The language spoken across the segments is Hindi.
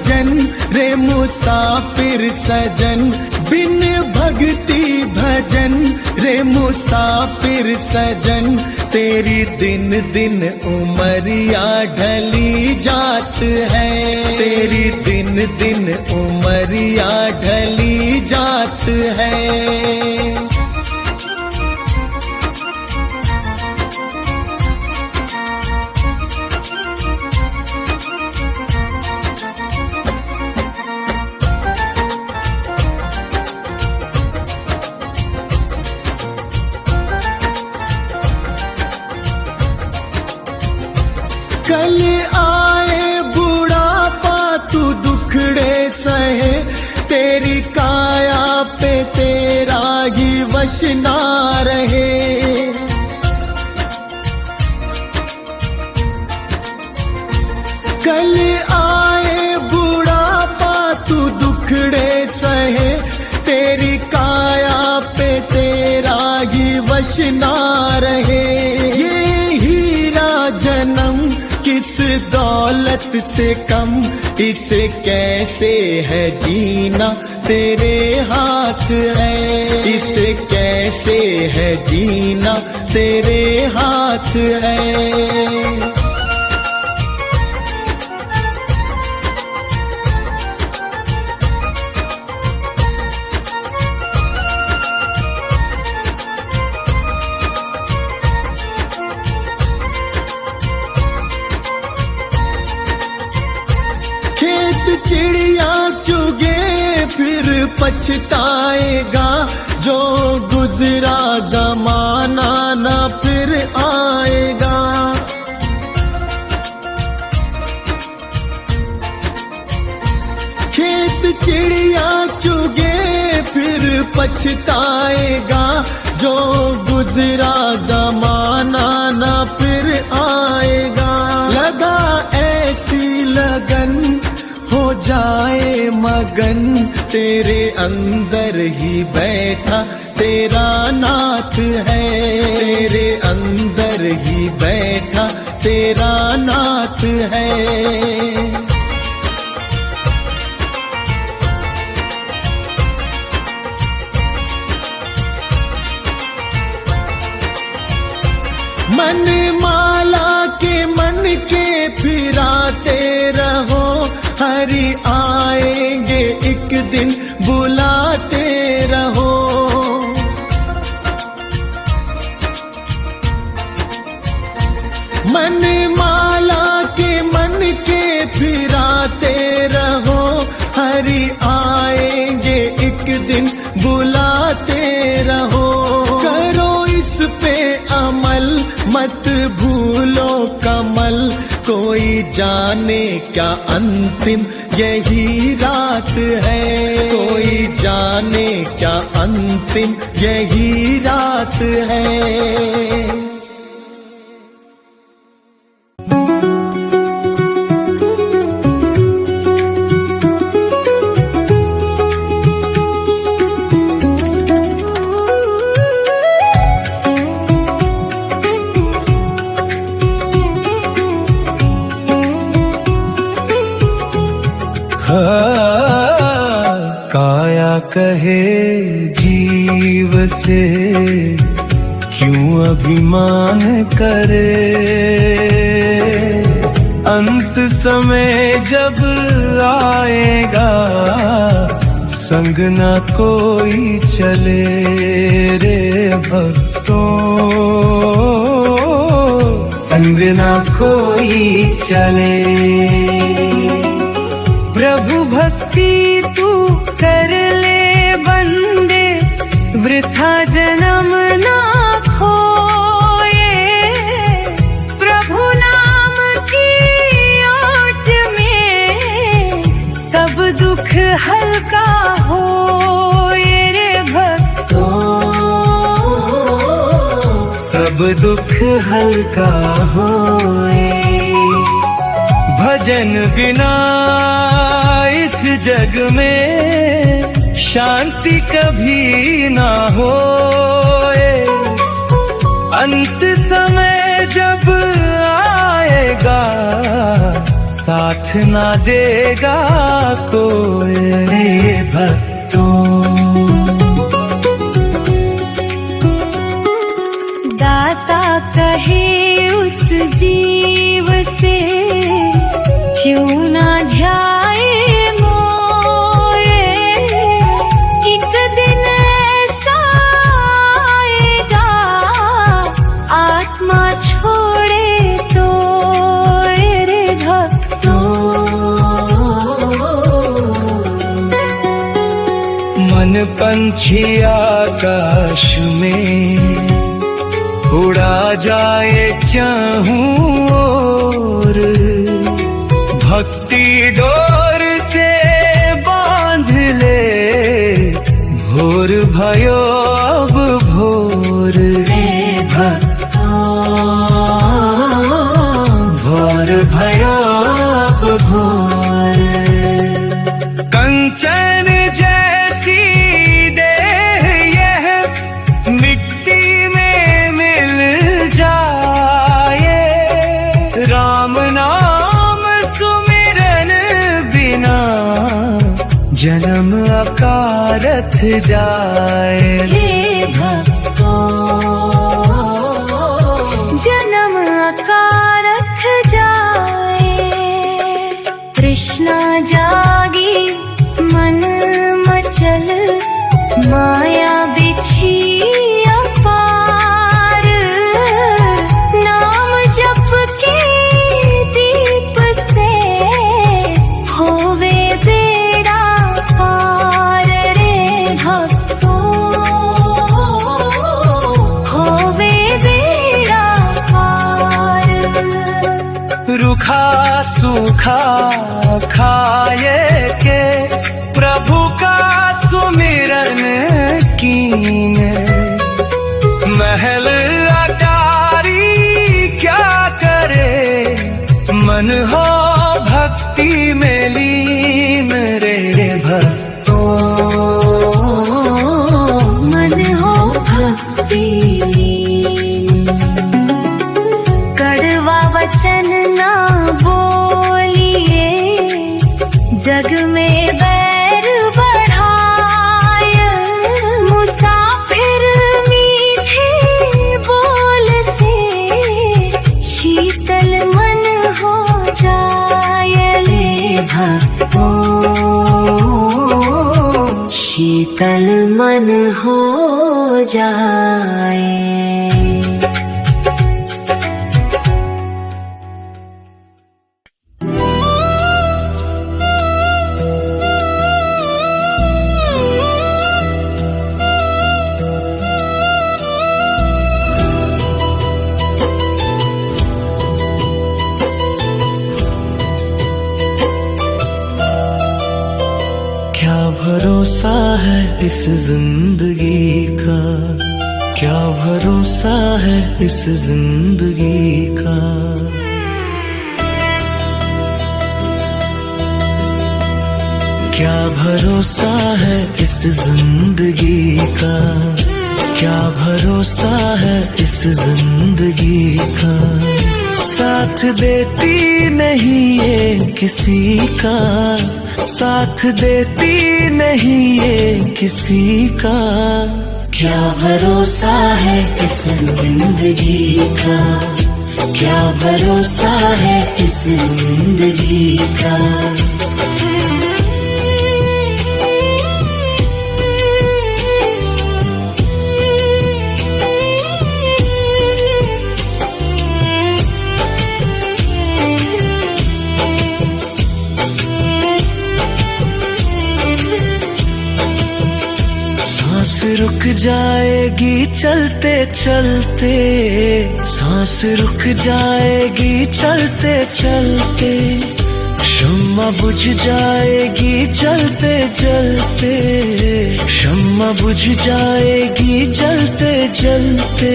भजन रे मुसाफिर सजन, बिन भक्ति भजन रे मुसाफिर सजन, तेरी दिन दिन उमरिया ढली जात है, तेरी दिन दिन उमरिया ढली जात है। कल आए बुढ़ापा तू दुखड़े सहे, तेरी काया पे तेरा ही वश ना रहे। कल आए बुढ़ापा तू दुखड़े सहे, तेरी काया पे तेरा ही वश ना रहे। ये हीरा जन्म किस दौलत से कम, इसे कैसे है जीना तेरे हाथ है, इसे कैसे है जीना तेरे हाथ है। चिड़िया चुगे फिर पछताएगा, जो गुजरा जमाना न फिर आएगा। खेत चिड़िया चुगे फिर पछताएगा, जो गुजरा जमाना न फिर आएगा। लगा ऐसी लगन हो जाए मगन, तेरे अंदर ही बैठा तेरा नाथ है, तेरे अंदर ही बैठा तेरा नाथ है। मन माला के मन के फिराते रहो, हरि आएंगे एक दिन बुलाते रहो। मन माला के मन के फिराते रहो, हरि आएंगे एक दिन बुलाते रहो। करो इस पे अमल मत भूलो कमल, कोई जाने क्या अंतिम यही रात है, कोई जाने क्या अंतिम यही रात है। काया कहे जीव से क्यों अभिमान करे, अंत समय जब आएगा संग न कोई चले रे भक्तों, संग न कोई चले। प्रभु भक्ति तू कर ले बंदे, वृथा जन्म ना खोए। प्रभु नाम की ओट में सब दुख हल्का होए रे भक्तों, सब दुख हल्का होए। भजन बिना इस जग में शांति कभी ना होए, अंत समय जब आएगा साथ साथ ना देगा कोई। रे भक्तों, दाता कहे उस जीव से क्यों ना ध्याए मोए। एक दिन ऐसा आएगा आत्मा छोड़े तो रे भक्तों। मन पंछी आकाश में उड़ा जाए चाहूं और, भक्ति डोर से बांध ले भोर भयो अब भोर। रे भक्तों, भोर भयो अब भोर। कंचन जैसी देह यह मिट्टी में मिल जाए। राम नाम सुमिरन बिना जन्म अकारथ जाए। हे भक्तों, जन्म अकारथ जाए। तृष्णा जागी मन मचल, माया बिछी अपार। नाम जप के दीप से होवे बेड़ा पार। रे भक्तों, होवे बेड़ा पार। रूखा सूखा खाए के प्रभु का सुमिरन कीन। महल अटारी क्या करे, मन हो भक्ति में लीन। रे भक्तों, मन हो भक्ति। कड़वा वचन ना बोलिए, जग में बैर बढ़ाए। मुसाफिर मीठे बोल से शीतल मन हो जाए। ले भक्तों, शीतल मन हो जाए। क्या भरोसा है इस जिंदगी का, क्या भरोसा है इस जिंदगी का। क्या भरोसा है इस जिंदगी का, क्या भरोसा है इस जिंदगी का। साथ देती नहीं ये किसी का, साथ देती नहीं ये किसी का। क्या भरोसा है इस जिंदगी का, क्या भरोसा है इस जिंदगी का। सांस रुक जाएगी चलते चलते, सांस रुक जाएगी चलते चलते। शम्मा बुझ जाएगी जलते जलते, शम्मा बुझ जाएगी जलते जलते।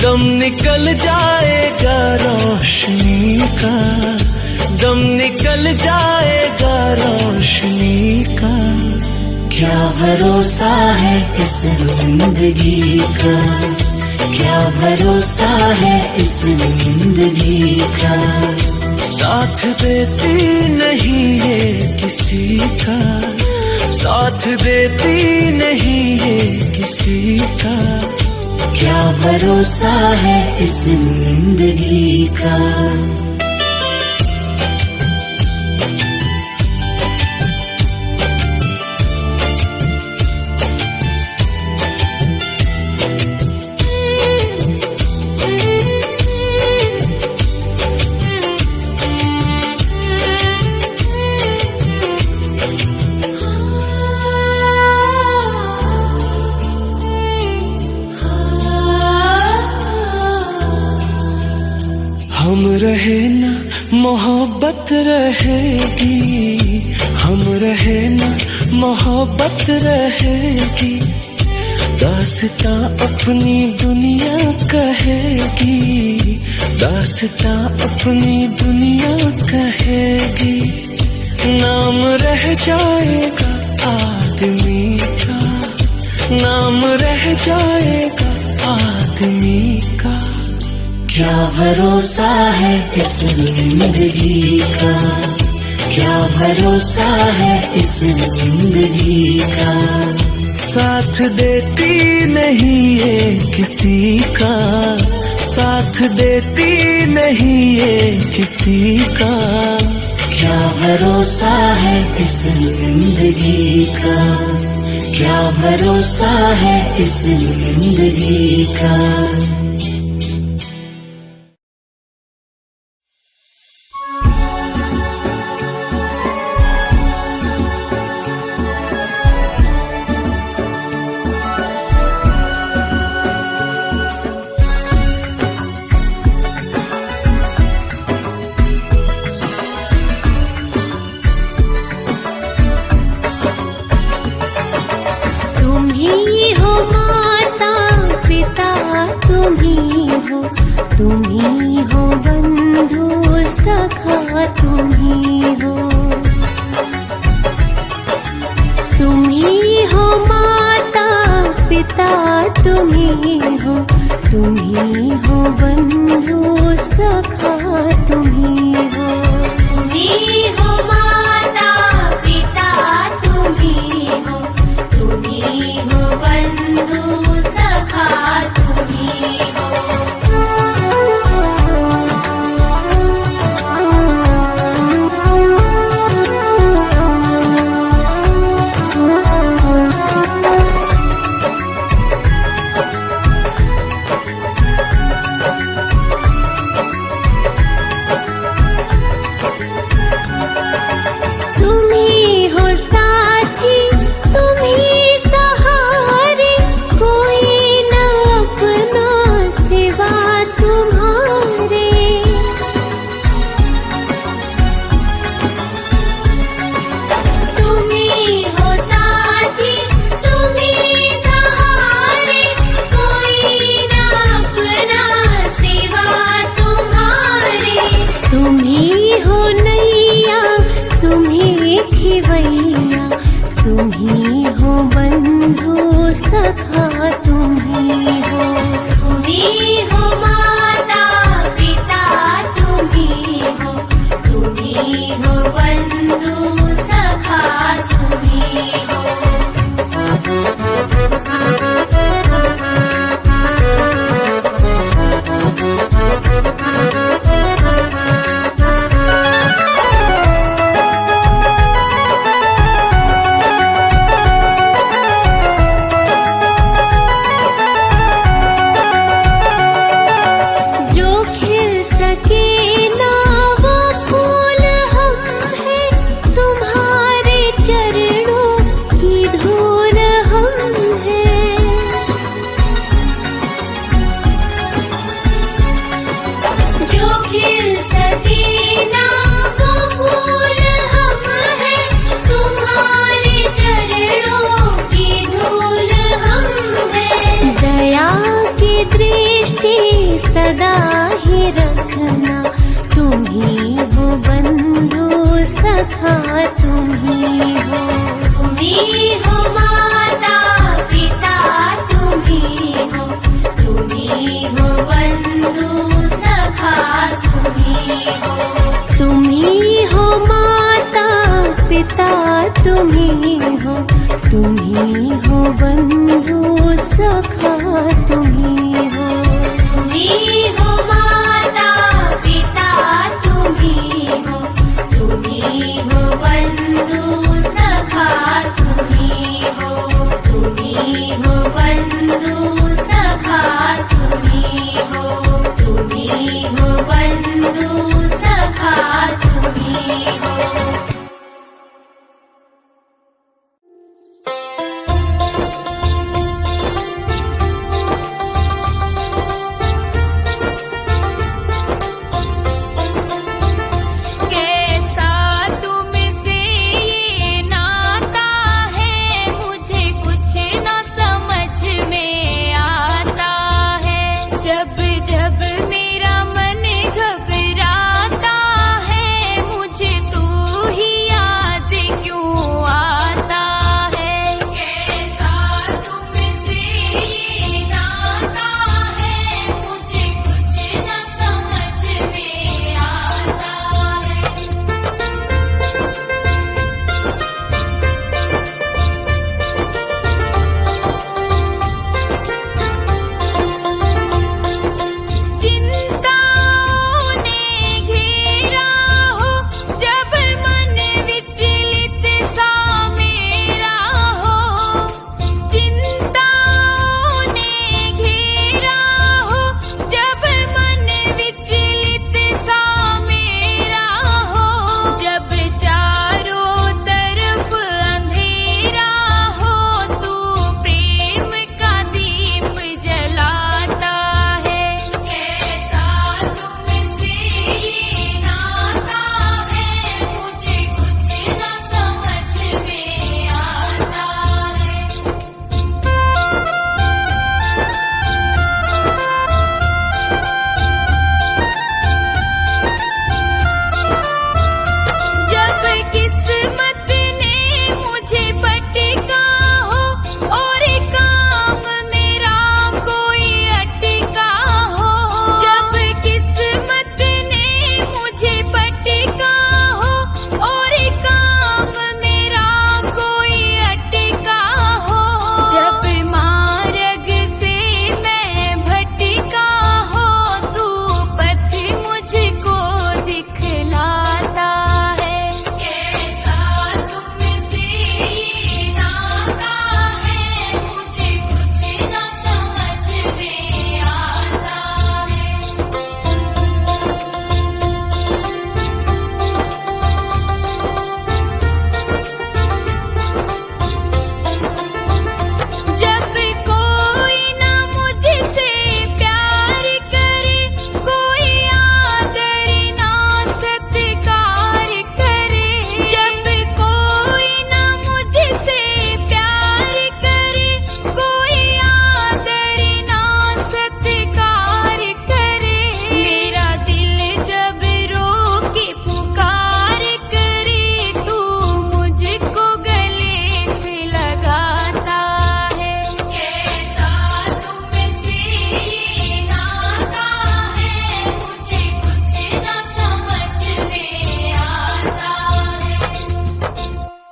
दम निकल जाएगा रोशनी का, दम निकल जाएगा रोशनी का। क्या भरोसा है इस जिंदगी का, क्या भरोसा है इस जिंदगी का। साथ देती नहीं ये किसी का, साथ देती नहीं ये किसी का। क्या भरोसा है इस जिंदगी का। हम रहे ना मोहब्बत रहेगी, हम रहे ना मोहब्बत रहेगी। दास्तां अपनी दुनिया कहेगी, दास्तां अपनी दुनिया कहेगी। नाम रह जाएगा आदमी का, नाम रह जाएगा आदमी का। क्या भरोसा है इस जिंदगी का, क्या भरोसा है इस जिंदगी का। साथ देती नहीं ये किसी का, साथ देती नहीं ये किसी का। क्या भरोसा है इस जिंदगी का, क्या भरोसा है इस जिंदगी का। तुम्ही हो बंधु सखा, तुम्ही हो, तुम्ही हो माता पिता, तुम्ही हो, तुम्ही हो बंधु सखा, तुम्ही हो, तुम्ही हो माता पिता, तुम्ही हो, तुम्ही हो बंधु सखा, तुम्ही हो। तुम्ही हो साथी, तुम ही हो